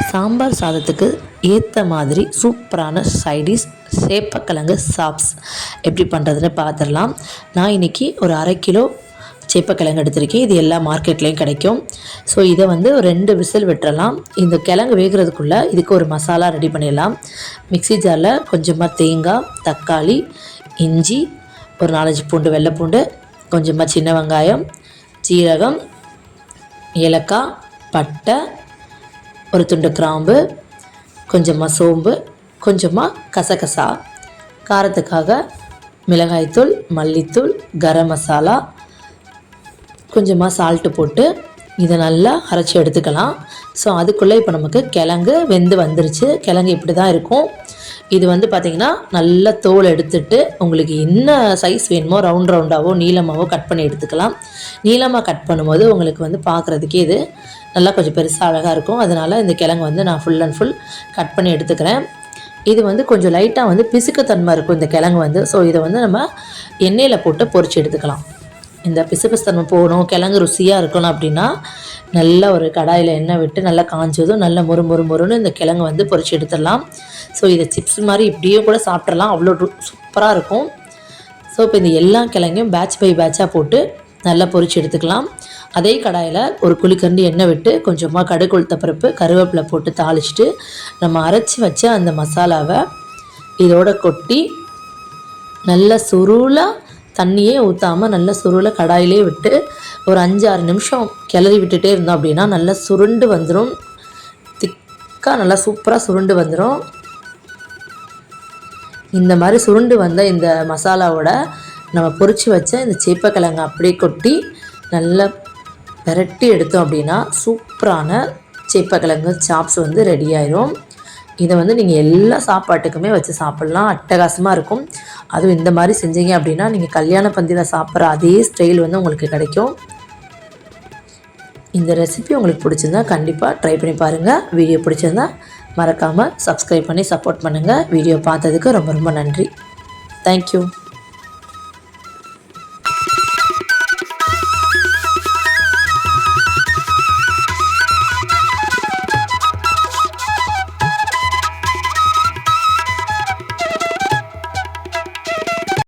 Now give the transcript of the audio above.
சாம்பார் சாதத்துக்கு ஏற்ற மாதிரி சூப்பரான சைடிஷ் சேப்பக்கிழங்கு சாப்ஸ் எப்படி பண்ணுறதுன்னு பார்த்துடலாம். நான் இன்றைக்கி ஒரு 1/2 கிலோ சேப்பக்கிழங்கு எடுத்திருக்கேன். இது எல்லா மார்க்கெட்லேயும் கிடைக்கும். ஸோ இதை வந்து ஒரு 2 விசில் விட்டுறலாம். இந்த கிழங்கு வேகிறதுக்குள்ளே இதுக்கு ஒரு மசாலா ரெடி பண்ணிடலாம். மிக்ஸி ஜாரில் கொஞ்சமாக தேங்காய், தக்காளி, இஞ்சி, ஒரு 4-5 பூண்டு, வெள்ளைப்பூண்டு, கொஞ்சமாக சின்ன வெங்காயம், சீரகம், ஏலக்காய், பட்டை, ஒரு துண்டு கிராம்பு, கொஞ்சமாக சோம்பு, கொஞ்சமாக கசகசா, காரத்துக்காக மிளகாய்த்தூள், மல்லித்தூள், கரம் மசாலா, கொஞ்சமாக சால்ட்டு போட்டு இதை நல்லா அரைச்சி எடுத்துக்கலாம். ஸோ அதுக்குள்ளே இப்போ நமக்கு கிழங்கு வெந்து வந்துருச்சு. கிழங்கு இப்படி தான் இருக்கும். இது வந்து பார்த்திங்கன்னா நல்லா தோல் எடுத்துட்டு உங்களுக்கு என்ன சைஸ் வேணுமோ ரவுண்டாகவோ நீளமாகவோ கட் பண்ணி எடுத்துக்கலாம். நீளமாக கட் பண்ணும்போது உங்களுக்கு வந்து பார்க்குறதுக்கே இது நல்லா கொஞ்சம் பெருசாக அழகாக இருக்கும். அதனால் இந்த கிழங்கு வந்து நான் ஃபுல் அண்ட் ஃபுல் கட் பண்ணி எடுத்துக்கிறேன். இது வந்து கொஞ்சம் லைட்டாக வந்து பிசுக்குத்தன்மை இருக்கும் இந்த கிழங்கு வந்து. ஸோ இதை வந்து நம்ம எண்ணெயில் போட்டு பொரிச்சு எடுத்துக்கலாம். இந்த பிசுபிசுத்தன்மை போகணும், கிழங்கு ருசியாக இருக்கணும் அப்படின்னா நல்லா ஒரு கடாயில் எண்ணெய் விட்டு நல்லா காஞ்சதும் நல்லா மொறுன்னு இந்த கிழங்கு வந்து பொரிச்சு எடுத்துடலாம். ஸோ இதை சிப்ஸ் மாதிரி இப்படியே கூட சாப்பிட்றலாம், அவ்வளோ சூப்பராக இருக்கும். ஸோ இப்போ இந்த எல்லா கிழங்கையும் பேட்ச் பை பேட்சாக போட்டு நல்லா பொரிச்சு எடுத்துக்கலாம். அதே கடாயில் ஒரு குழிக்கரண்டி எண்ணெய் விட்டு கொஞ்சமாக கடுகு, உளுத்தப்பருப்பு, கருவேப்பிலை போட்டு தாளிச்சிட்டு நம்ம அரைச்சி வச்ச அந்த மசாலாவை இதோட கொட்டி நல்லா சுருளாக தண்ணியே ஊற்றாமல் நல்லா சுருளை கடாயிலே விட்டு ஒரு 5-6 நிமிஷம் கிளறி விட்டுட்டே இருந்தோம் அப்படின்னா நல்லா சுருண்டு வந்துடும். திக்காக நல்லா சூப்பராக சுருண்டு வந்துடும். இந்த மாதிரி சுருண்டு வந்த இந்த மசாலாவோட நம்ம பொரிச்சு வச்ச இந்த சேப்பக்கிழங்கு அப்படியே கொட்டி நல்லா பெரட்டி எடுத்தோம் அப்படின்னா சூப்பரான சேப்பக்கிழங்கு சாப்ஸ் வந்து ரெடி ஆயிரும். இதை வந்து நீங்கள் எல்லா சாப்பாட்டுக்குமே வச்சு சாப்பிட்லாம், அட்டகாசமாக இருக்கும். அதுவும் இந்த மாதிரி செஞ்சீங்க அப்படின்னா நீங்கள் கல்யாண பந்தியில் சாப்பிட்ற அதே ஸ்டைல் வந்து உங்களுக்கு கிடைக்கும். இந்த ரெசிபி உங்களுக்கு பிடிச்சிருந்தா கண்டிப்பாக ட்ரை பண்ணி பாருங்கள். வீடியோ பிடிச்சிருந்தா மறக்காமல் சப்ஸ்கிரைப் பண்ணி சப்போர்ட் பண்ணுங்கள். வீடியோ பார்த்ததுக்கு ரொம்ப ரொம்ப நன்றி. தேங்க்யூ.